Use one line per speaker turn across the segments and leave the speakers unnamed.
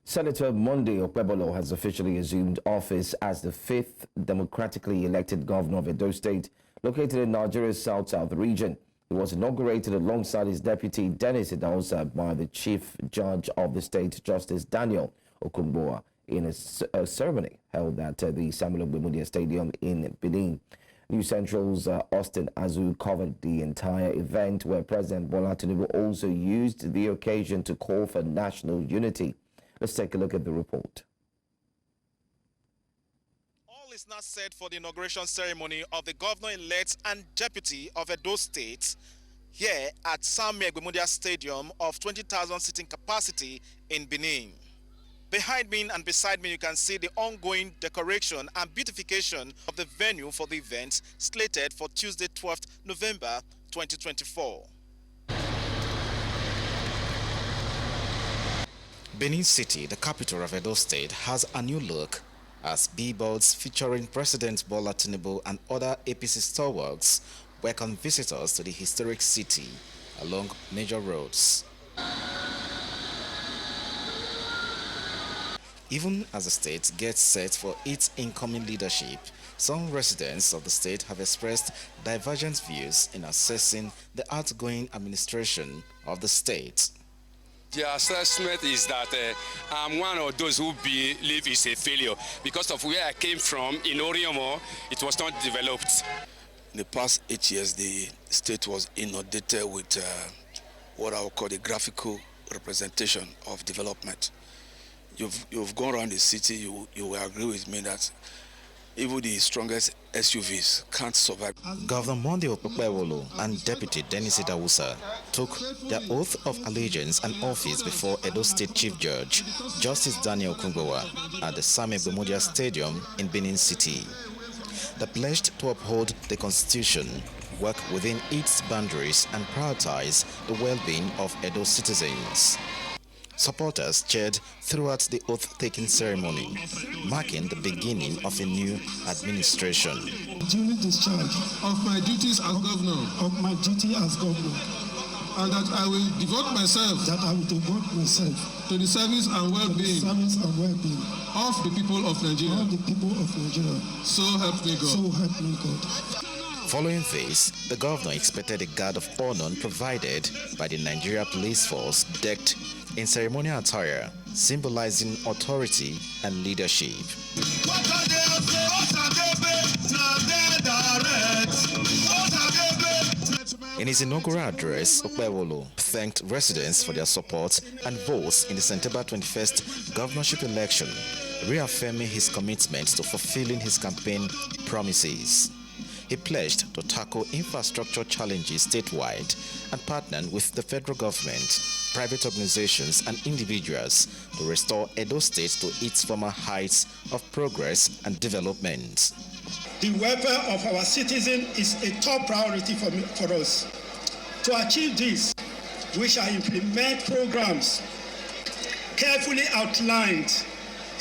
Senator Monday Okpebholo has officially assumed office as the 5th democratically elected governor of Edo State, located in Nigeria's South-South region. He was inaugurated alongside his deputy Dennis Idahosa by the Chief Judge of the state, Justice Daniel Okungbowa, in a ceremony held at the Samuel Okpebholo Stadium in Benin. News Central's Austin Asue covered the entire event, where President Bola Tinubu also used the occasion to call for national unity. Let's take a look at the report.
All is not set for the inauguration ceremony of the governor-elect and deputy of Edo State here at Samuel Okpebholo Stadium of 20,000 seating capacity in Benin. Behind me and beside me, you can see the ongoing decoration and beautification of the venue for the event slated for Tuesday, 12th November 2024. Benin City, the capital of Edo State, has a new look as billboards featuring President Bola Tinubu and other APC stalwarts welcome visitors to the historic city along major roads. Even as the state gets set for its incoming leadership, some residents of the state have expressed divergent views in assessing the outgoing administration of the state.
The assessment is that I'm one of those who believe it's a failure because of where I came from in Oriomo. It was not developed.
In the past 8 years, the state was inundated with what I would call the graphical representation of development. You've gone around the city, you will agree with me that even the strongest SUVs can't survive.
Governor Monday Okpebholo and Deputy Dennis Idahosa took their oath of allegiance and office before Edo State Chief Judge, Justice Daniel Okungbowa, at the Samuel Okpebholo Stadium in Benin City. They pledged to uphold the Constitution, work within its boundaries, and prioritize the well-being of Edo citizens. Supporters cheered throughout the oath-taking ceremony, marking the beginning of a new administration.
Duly discharge of my duties as governor. And that I will devote myself. To the service and well-being. Of the people of Nigeria. So help me God.
Following this, the governor expected a guard of honor provided by the Nigeria Police Force, decked in ceremonial attire, symbolizing authority and leadership. In his inaugural address, Okpebholo thanked residents for their support and votes in the September 21st governorship election, reaffirming his commitment to fulfilling his campaign promises. He pledged to tackle infrastructure challenges statewide and partner with the federal government, private organizations and individuals to restore Edo State to its former heights of progress and development.
The welfare of our citizens is a top priority for us. To achieve this, we shall implement programs carefully outlined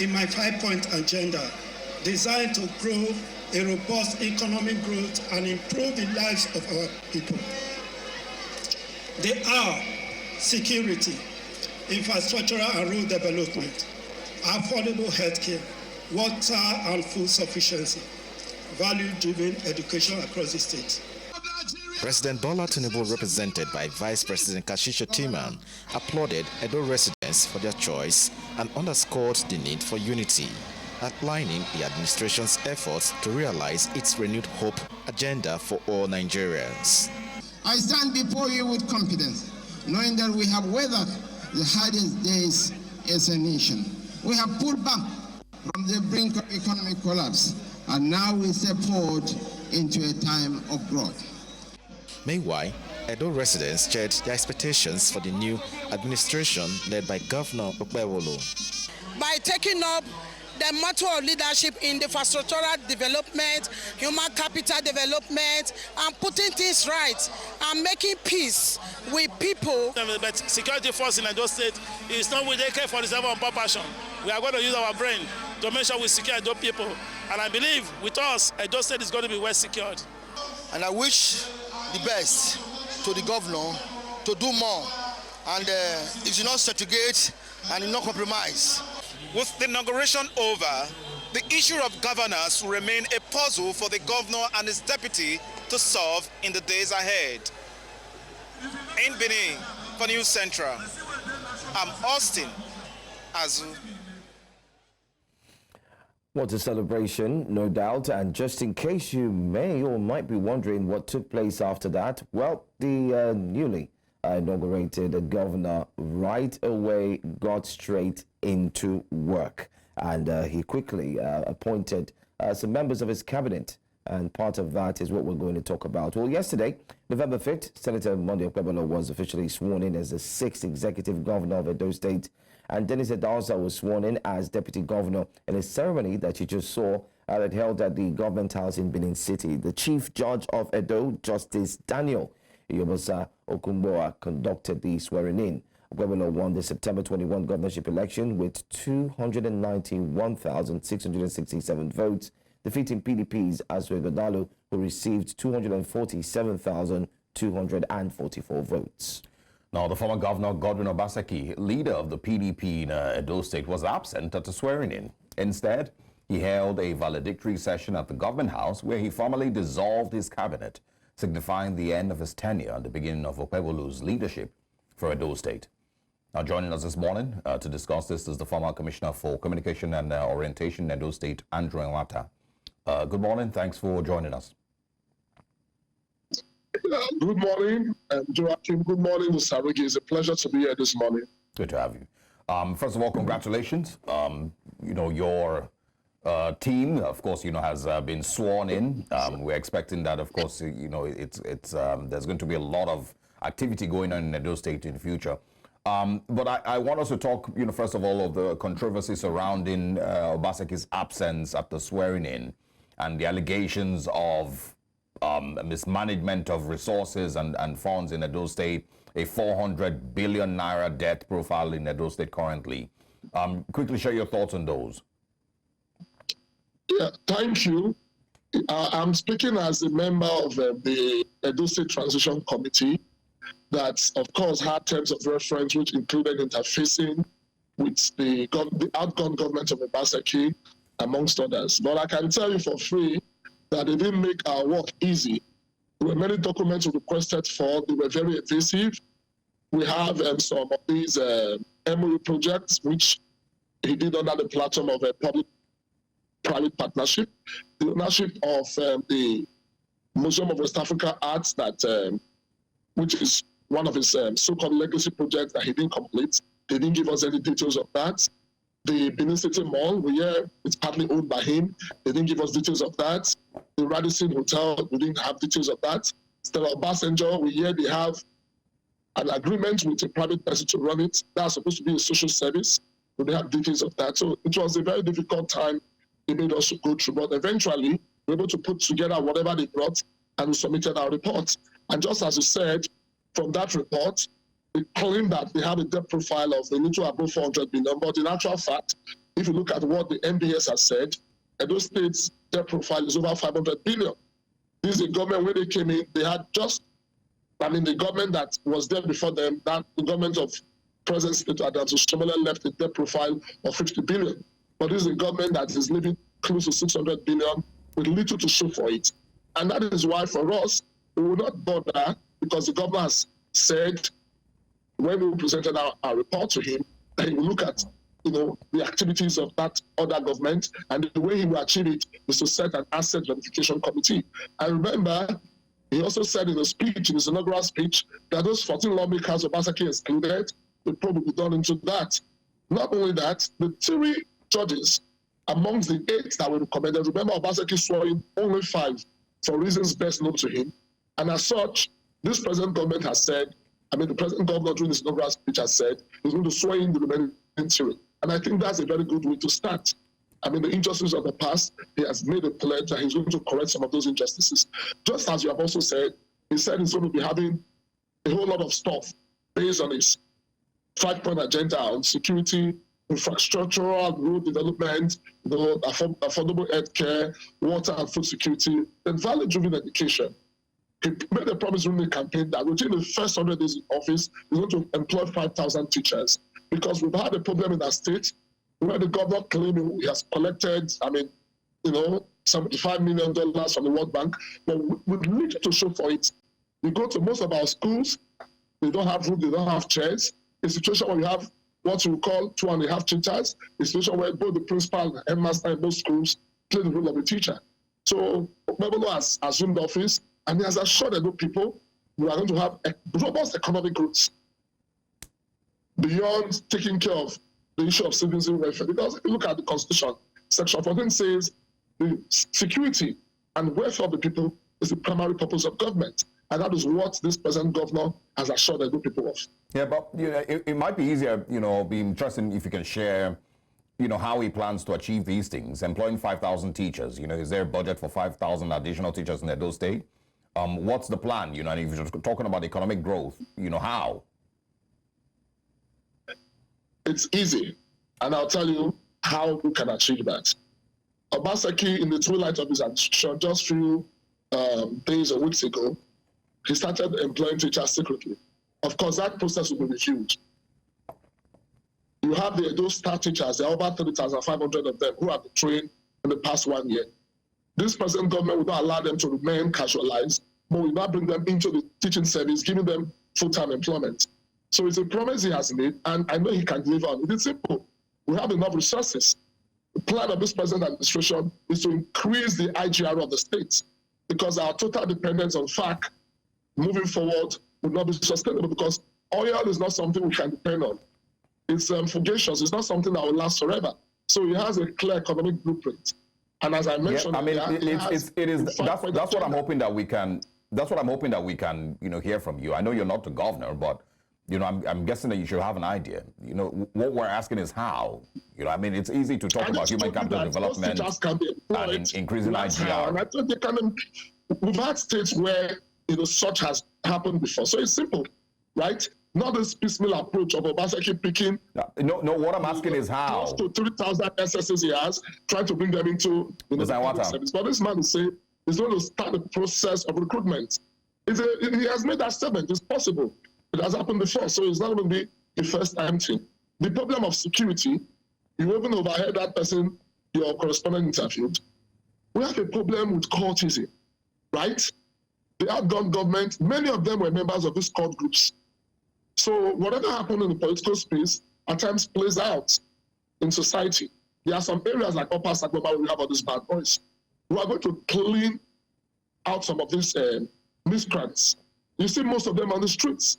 in my 5-point agenda, designed to grow a robust economic growth and improve the lives of our people. They are security, infrastructural and road development, affordable healthcare, water and food sufficiency, value-driven education across the state.
President Bola Tinubu, represented by Vice President Kashisha Timan, applauded Edo residents for their choice and underscored the need for unity, outlining the administration's efforts to realize its renewed hope agenda for all Nigerians.
I stand before you with confidence, knowing that we have weathered the hardest days as a nation. We have pulled back from the brink of economic collapse, and now we step forward into a time of growth.
Meanwhile, Edo residents shared their expectations for the new administration led by Governor Okpebholo.
By taking up the motto of leadership in the infrastructural development, human capital development, and putting things right and making peace with people.
But security force in Edo State is not with AK-47 on passion. We are going to use our brain to make sure we secure Edo people. And I believe with us, Edo State is going to be well secured.
And I wish the best to the governor to do more. And he should not segregate and not compromise.
With the inauguration over, the issue of governors will remain a puzzle for the governor and his deputy to solve in the days ahead. In Benin, for News Central, I'm Austin Asue.
What a celebration, no doubt. And just in case you may or might be wondering what took place after that, well, the newly inaugurated governor right away got straight into work. And he quickly appointed some members of his cabinet. And part of that is what we're going to talk about. Well, yesterday, November 5th, Senator Monday Okpebholo was officially sworn in as the 6th executive governor of Edo State. And Dennis Idahosa was sworn in as deputy governor in a ceremony that you just saw that held at the government house in Benin City. The chief judge of Edo, Justice Daniel Iyobosa Okungbowa, conducted the swearing in. Okpebholo won the September 21 governorship election with 291,667 votes, defeating PDP's Asue Ighodalo, who received 247,244 votes.
Now, the former Governor Godwin Obaseki, leader of the PDP in Edo State, was absent at the swearing-in. Instead, he held a valedictory session at the Government House where he formally dissolved his cabinet, signifying the end of his tenure and the beginning of Okpebholo's leadership for Edo State. Now, joining us this morning to discuss this is the former Commissioner for Communication and Orientation in Edo State, Andrew Emwanta. Good morning. Thanks for joining us.
Good morning, Joachim. Good morning, Musarigi. It's a pleasure to be here this morning.
Good to have you. First of all, congratulations. Your team, of course, has been sworn in. We're expecting that, of course, there's going to be a lot of activity going on in Edo State in the future. But I want us to talk, first of all, of the controversy surrounding Obaseki's absence at the swearing in and the allegations of mismanagement of resources and funds in Edo State, a 400 billion naira debt profile in Edo State currently. Quickly share your thoughts on those.
Yeah, thank you. I'm speaking as a member of the Edo State Transition Committee that, of course, had terms of reference which included interfacing with the outgone government of Obaseki, amongst others. But I can tell you for free that they didn't make our work easy. There were many documents we requested for. They were very evasive. We have some of these MOU projects, which he did under the platform of a public-private partnership. The ownership of the Museum of West Africa Arts, which is one of his so-called legacy projects that he didn't complete. They didn't give us any details of that. The Benin City Mall, it's partly owned by him. They didn't give us details of that. The Radisson Hotel, we didn't have details of that. Stella Obasanjo, they have an agreement with a private person to run it. That's supposed to be a social service. We didn't have details of that. So it was a very difficult time they made us go through. But eventually, we were able to put together whatever they brought and we submitted our report. And just as you said, from that report, they claim that they have a debt profile of a little above 400 billion, but in actual fact, if you look at what the MBS has said, Edo State's debt profile is over 500 billion. This is a government, when they came in, they had the government that was there before them, that the government of President State Adams Oshomole left a debt profile of 50 billion. But this is a government that is living close to 600 billion with little to show for it. And that is why for us, we will not bother because the governor has said, when we presented our report to him, that he will look at the activities of that other government, and the way he will achieve it is to set an asset verification committee. And remember, he also said in his inaugural speech, that those 14 lawmakers, Obaseki excluded, will probably be done into that. Not only that, the 3 judges amongst the 8 that were recommended, remember Obaseki swore in only 5 for reasons best known to him. And as such, this present government has said, the present governor during his inaugural speech has said he's going to swear in the remaining 3. And I think that's a very good way to start. The injustices of the past, he has made a pledge that he's going to correct some of those injustices. Just as you have also said, he said he's going to be having a whole lot of stuff based on his 5-point agenda on security, infrastructural, road development, affordable health care, water and food security, and value-driven education. He made a promise during the campaign that within the first 100 days in office, he's going to employ 5,000 teachers because we've had a problem in our state where the governor claiming he has collected, $75 million from the World Bank, but we need to show for it. You go to most of our schools, they don't have room, they don't have chairs. A situation where we have what we call 2.5 teachers, a situation where both the principal and headmaster in both schools play the role of a teacher. So Okpebholo has assumed office, and he has assured the people we are going to have a robust economic growth beyond taking care of the issue of citizen welfare. Because if you look at the Constitution, Section 14 says the security and welfare of the people is the primary purpose of government. And that is what this present governor has assured the people of.
Yeah, but it might be easier, be interesting if you can share, how he plans to achieve these things. Employing 5,000 teachers, is there a budget for 5,000 additional teachers in Edo State? What's the plan? And if you're talking about economic growth, how?
It's easy, and I'll tell you how we can achieve that. Obaseki, in the twilight of his administration, just a few days or weeks ago, he started employing teachers secretly. Of course, that process will be reviewed. You have the Edo State teachers, there are over 3,500 of them who have been trained in the past 1 year. This present government will not allow them to remain casualized, but will not bring them into the teaching service, giving them full-time employment. So it's a promise he has made, and I know he can deliver on it. It's simple. We have enough resources. The plan of this present administration is to increase the IGR of the state, because our total dependence on FAC moving forward will not be sustainable, because oil is not something we can depend on. It's fugacious. It's not something that will last forever. So he has a clear economic blueprint. And as I mentioned,
that's what I'm hoping that we can. That's what I'm hoping that we can, hear from you. I know you're not the governor, but I'm guessing that you should have an idea. What we're asking is how. It's easy to talk about human capital development and increasing IGR.
And I think we've had states where such has happened before. So it's simple, right? Not this piecemeal approach of Obaseki picking.
No. What I'm asking is how.
Close to 3,000 SSs he has, trying to bring them into the service. But this man is saying he's going to start the process of recruitment. He has made that statement. It's possible. It has happened before, so it's not going to be the first time thing. The problem of security, you even overheard that person, your correspondent interviewed. We have a problem with cultism, right? The outgone government, many of them were members of these cult groups. So whatever happened in the political space at times plays out in society. There are some areas like Upper Sagoma where we have all these bad boys. We are going to clean out some of these miscreants. You see most of them on the streets.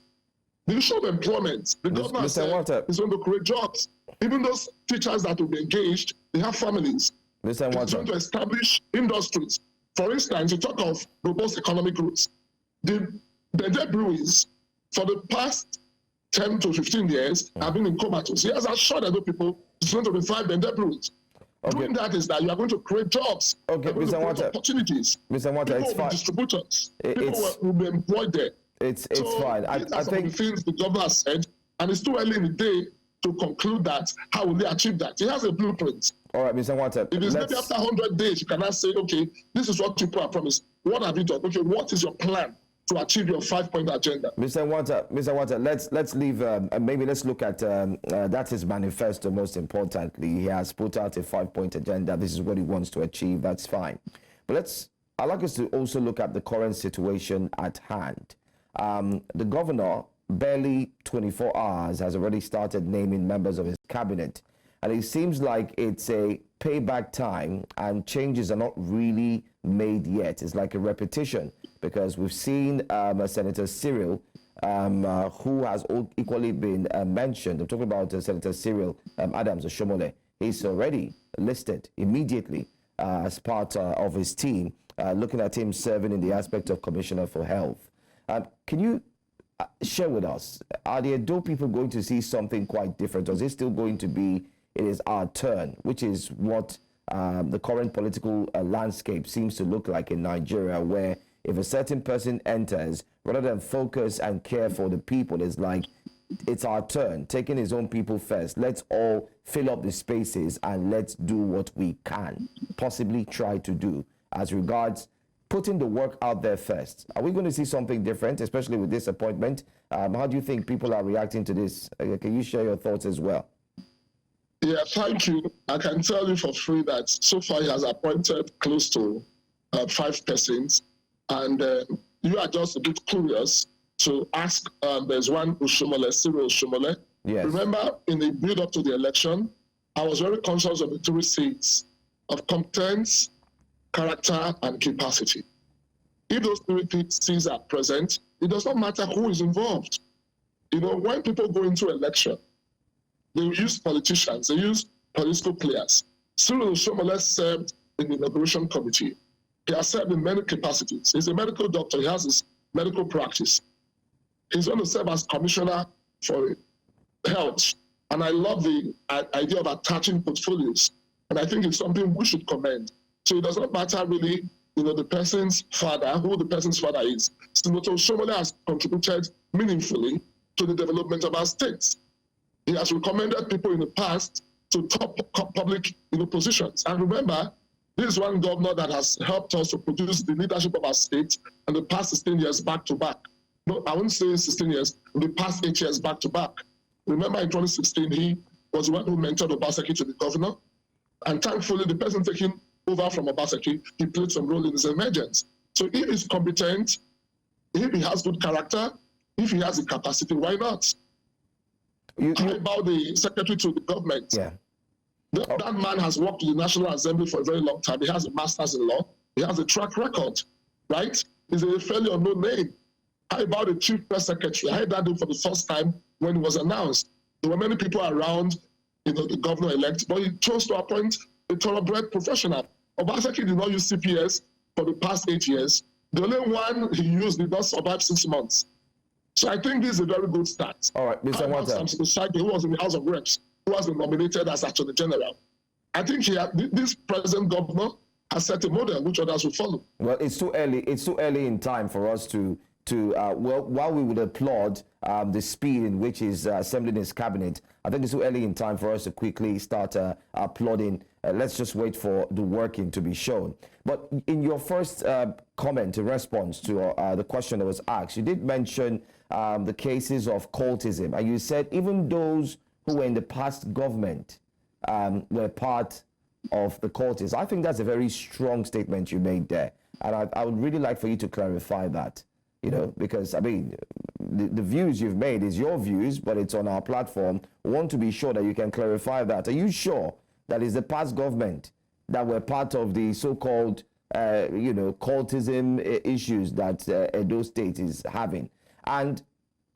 The issue of employment, the governor said is going to create jobs. Even those teachers that will be engaged, they have families. It's going to establish industries. For instance, you talk of robust economic growth. The breweries, for the past 10 to 15 years, have been in comatose. He has assured the people it's going to revive the breweries. Okay. Doing that is that you are going to create jobs. Okay, Mr. Water. Opportunities.
Mr. Water, it's fine.
Distributors. People will be employed there.
It's fine. I think
the things the governor said, and it's too early in the day to conclude that. How will they achieve that? He has a blueprint.
All right, Mr. Water.
If it's maybe after 100 days, you cannot say, okay, this is what people have promised. What have you done? Okay, what is your plan to achieve your 5-point agenda?
Mr. Water, let's leave, maybe let's look at, that's his manifesto most importantly. He has put out a 5-point agenda. This is what he wants to achieve. That's fine. But I'd like us to also look at the current situation at hand. The governor, barely 24 hours, has already started naming members of his cabinet. And it seems like it's a payback time and changes are not really made yet. It's like a repetition because we've seen Senator Cyril, who has equally been mentioned. I'm talking about Senator Cyril Adams Oshomole. He's already listed immediately as part of his team, looking at him serving in the aspect of Commissioner for Health. Can you share with us, are the Edo people going to see something quite different, or is it still going to be, it is our turn, which is what the current political landscape seems to look like in Nigeria, where if a certain person enters, rather than focus and care for the people, it's like, it's our turn, taking his own people first. Let's all fill up the spaces and let's do what we can possibly try to do as regards putting the work out there first. Are we going to see something different, especially with this appointment? How do you think people are reacting to this? Can you share your thoughts as well?
Yeah, thank you. I can tell you for free that so far he has appointed close to 5 persons, and you are just a bit curious to ask. There's one Ushomole, Cyril Ushomole.
Yes.
Remember, in the build-up to the election, I was very conscious of the 3 C's of competence, character, and capacity. If those 3 C's are present, it does not matter who is involved. You know, when people go into election, they use politicians, they use political players. Cyril Ushomole served in the inauguration committee. He has served in many capacities. He's a medical doctor, he has his medical practice. He's going to serve as commissioner for health. And I love the idea of attaching portfolios. And I think it's something we should commend. So it does not matter really, you know, the person's father, who the person's father is. Senator Ushomole has contributed meaningfully to the development of our states. He has recommended people in the past to top public, you know, positions. And remember, this is one governor that has helped us to produce the leadership of our state in the past 16 years back to back. No, I wouldn't say 16 years, in the past 8 years back to back. Remember in 2016, he was the one who mentored Obaseki to the governor. And thankfully, the person taking over from Obaseki, he played some role in his emergence. So if he's competent, if he has good character, if he has the capacity, why not? How about the secretary to the government?
Yeah.
That man has worked in the National Assembly for a very long time. He has a master's in law. He has a track record, right? He's a fairly unknown name. How about the chief press secretary? I heard that name for the first time when it was announced. There were many people around, you know, the governor-elect, but he chose to appoint a thoroughbred professional. Obaseki did not use CPS for the past 8 years. The only one he used did not survive 6 months. So I think this is a very good start.
All right, Mr. Emwanta.
Samson Osagie, who was in the House of Reps, who has been nominated as Attorney General. I think this present governor has set a model which others will follow.
Well, it's too early. It's too early in time for us to well, while we would applaud the speed in which he's assembling his cabinet, I think it's too early in time for us to quickly start applauding. Let's just wait for the working to be shown. But in your first comment in response to the question that was asked, you did mention the cases of cultism, and you said even those who were in the past government were part of the cultists. I think that's a very strong statement you made there, and I would really like for you to clarify that. You know, because, I mean, the views you've made is your views, but it's on our platform. We want to be sure that you can clarify that. Are you sure that it's the past government that were part of the so-called, you know, cultism issues that Edo State is having? And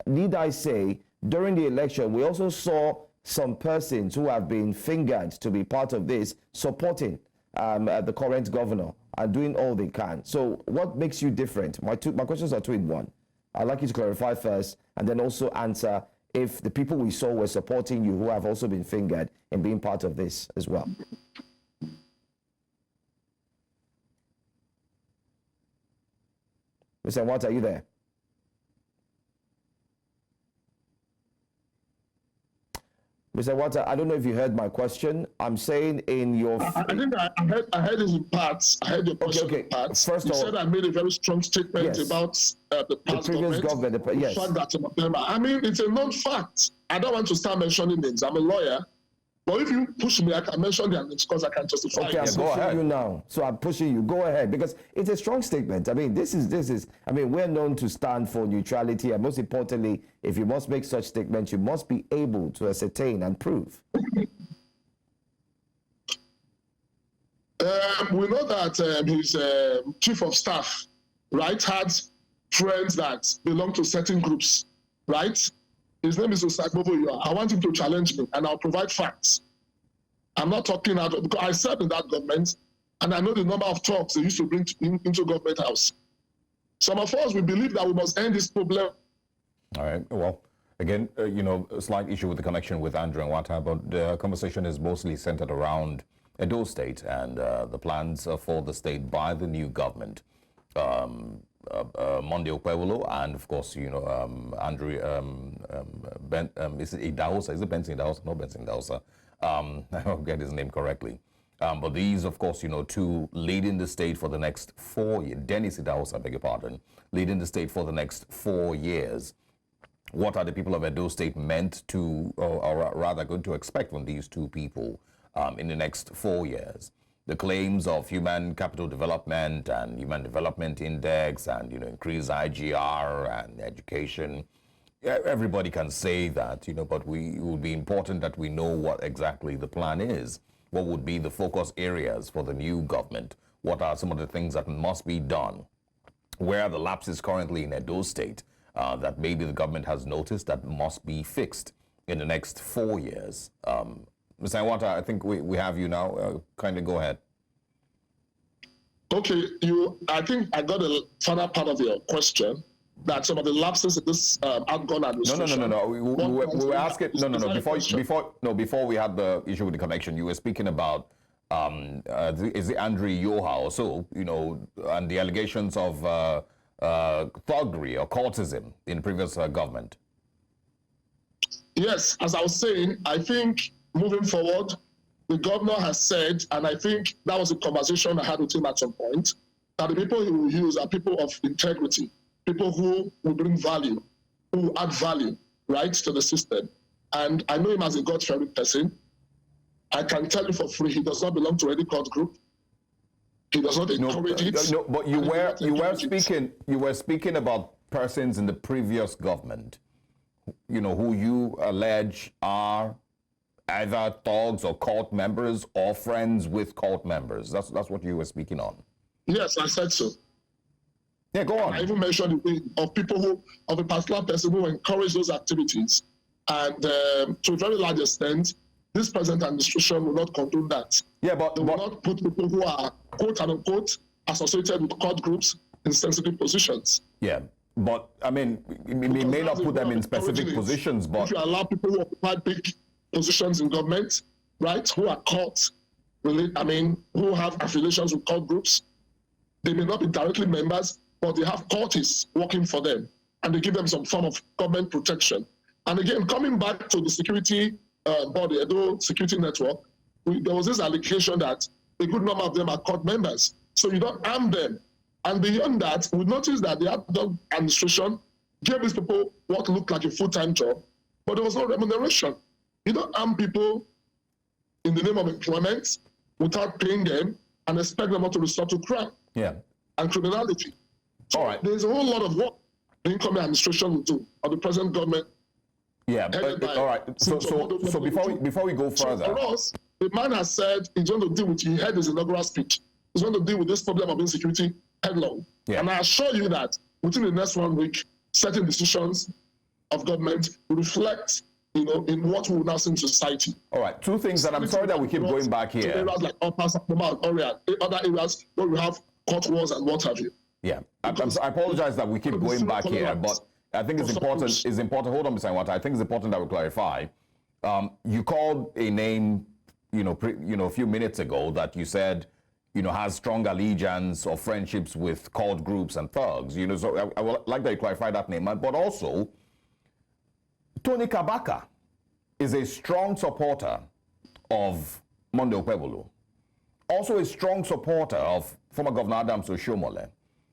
need I say, during the election, we also saw some persons who have been fingered to be part of this supporting the current governor and doing all they can. So what makes you different? My questions are 2 in 1. I'd like you to clarify first and then also answer if the people we saw were supporting you who have also been fingered in being part of this as well. Mr. Emwanta, are you there? Mr. Emwanta, I don't know if you heard my question. I'm saying in your...
I think I heard it in parts. I heard your question in parts.
First
you
of all,
said I made a very strong statement about the past
previous government. Yes.
The fact that some of them I mean, it's a known fact. I don't want to start mentioning names. I'm a lawyer. But if you push me, I can mention their names because I can justify
it. Okay, I'm pushing you now. So I'm pushing you. Go ahead, because it's a strong statement. I mean, this is. I mean, we're known to stand for neutrality, and most importantly, if you must make such statements, you must be able to ascertain and prove.
We know that his chief of staff, right, had friends that belong to certain groups, right? His name is Okungbowa. I want him to challenge me, and I'll provide facts. I'm not talking out because I served in that government, and I know the number of talks they used to bring into government house. Some of us, we believe that we must end this problem.
All right. Well, again, you know, a slight issue with the connection with Andrew Emwanta, but the conversation is mostly centered around Edo State and the plans for the state by the new government. Monday Okpebholo, and of course, you know, Andrew, is it Idahosa? Is it Benson Idahosa? No, Benson Idahosa. I don't get his name correctly. But these, of course, you know, 2 leading the state for the next 4 years. Dennis Idahosa, I beg your pardon, leading the state for the next 4 years. What are the people of Edo State meant to, or rather going to expect from these two people in the next 4 years? The claims of human capital development and human development index and, increased IGR and education. Everybody can say that, but it would be important that we know what exactly the plan is. What would be the focus areas for the new government? What are some of the things that must be done? Where are the lapses currently in Edo State that maybe the government has noticed that must be fixed in the next 4 years? Mr. Emwanta, I think we have you now. Kindly go ahead.
Okay, I think I got the final part of your question, that some of the lapses in this outgone administration.
No. We were asking. Before we had the issue with the connection, you were speaking about is it Andrew Iyobosa, and the allegations of thuggery or cultism in previous government.
Yes, as I was saying, I think moving forward, the governor has said, and I think that was a conversation I had with him at some point, that the people he will use are people of integrity, people who will bring value, who add value, right, to the system. And I know him as a God-fearing person. I can tell you for free, he does not belong to any cult group. He does not encourage it.
No, but you were speaking about persons in the previous government, who you allege are either thugs or cult members or friends with cult members. That's what you were speaking on.
Yes, I said so.
Yeah, go on.
I even mentioned of people of a particular person who encourage those activities. And to a very large extent, this present administration will not condone that.
Yeah, but
they will not put people who are, quote unquote, associated with cult groups in sensitive positions.
Yeah, but I mean, it may not put them in specific positions, but
if you allow people who occupy big positions in government, right, who are cult, who have affiliations with cult groups, they may not be directly members, but they have cultists working for them, and they give them some form of government protection. And again, coming back to the security body, Edo Security Network, there was this allegation that a good number of them are cult members. So you don't arm them. And beyond that, we noticed that the Adult administration gave these people what looked like a full-time job, but there was no remuneration. You don't arm people in the name of employment without paying them and expect them not to resort to crime and criminality. So all right. There's a whole lot of work the incoming administration will do, or the present government.
Yeah, but, all right. So before we go further.
So for us, the man has said he's going to deal with, he had his inaugural speech, he's going to deal with this problem of insecurity headlong. Yeah. And I assure you that within the next 1 week, certain decisions of government will reflect in what we will now see in society.
All right, two things that I'm sorry that we keep going back here.
Areas like Upper Sapoma, other areas where we have court wars and what have you.
Yeah, I apologize that we keep going back here, but I think it's important. Hold on, Mr. Emwanta. I think it's important that we clarify. You called a name, a few minutes ago that you said, has strong allegiance or friendships with cult groups and thugs. So I would like that you clarify that name, but also. Tony Kabaka is a strong supporter of Monday Okpebholo. Also a strong supporter of former Governor Adams Oshiomhole.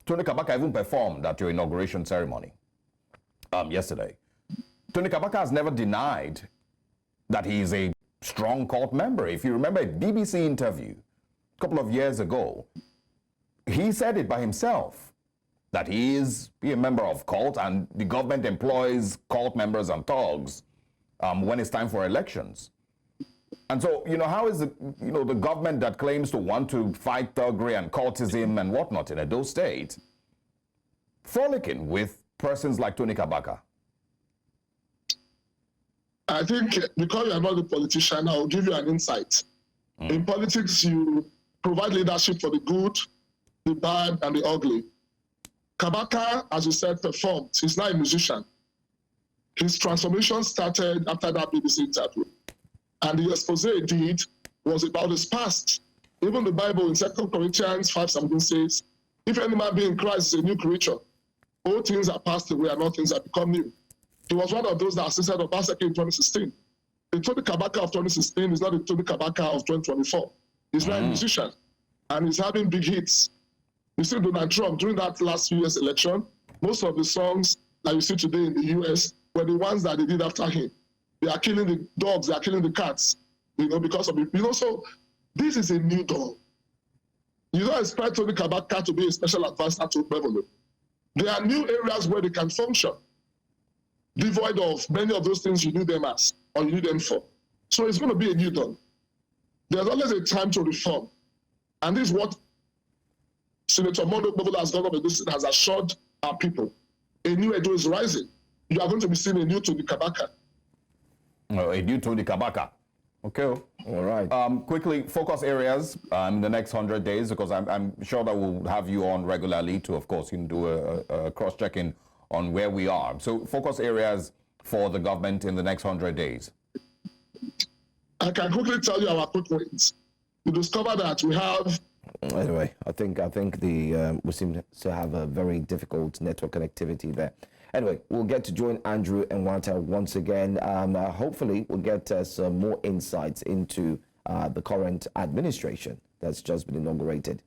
Tony Kabaka even performed at your inauguration ceremony yesterday. Tony Kabaka has never denied that he is a strong cult member. If you remember a BBC interview a couple of years ago, he said it by himself, that he is a member of cult and the government employs cult members and thugs when it's time for elections. And so, how is the government that claims to want to fight thuggery and cultism and whatnot in Edo State frolicking with persons like Tony Kabaka?
I think because you are not a politician, I will give you an insight. In politics, you provide leadership for the good, the bad, and the ugly. Kabaka, as you said, performed. He's now a musician. His transformation started after that BBC interview. And the expose he did was about his past. Even the Bible in 2 Corinthians 5:17 says, if any man be in Christ is a new creature, all things are passed away and all things have become new. He was one of those that assisted Obaseki in 2016. The Tony Kabaka of 2016 is not the Tony Kabaka of 2024. He's now a musician, and he's having big hits. You see Donald Trump, during that last US election, most of the songs that you see today in the US were the ones that they did after him. They are killing the dogs, they are killing the cats, because of it. So this is a new dawn. You don't expect Tony Kabaka to be a special advisor to Okpebholo. There are new areas where they can function, devoid of many of those things you knew them as, or you knew them for. So it's going to be a new dawn. There's always a time to reform. And this is what Senator Monday Okpebholo as governor of Edo State has assured our people. A new Edo is rising. You are going to be seeing a new Tony Kabaka.
Oh, a new Tony Kabaka. Okay.
All right.
Quickly, focus areas in the next 100 days, because I'm sure that we'll have you on regularly to, of course, do a cross-checking on where we are. So focus areas for the government in the next 100 days.
I can quickly tell you our quick wins. We discovered that we have...
Anyway, I think we seem to have a very difficult network connectivity there. Anyway, we'll get to join Andrew Emwanta once again. Hopefully, we'll get some more insights into the current administration that's just been inaugurated.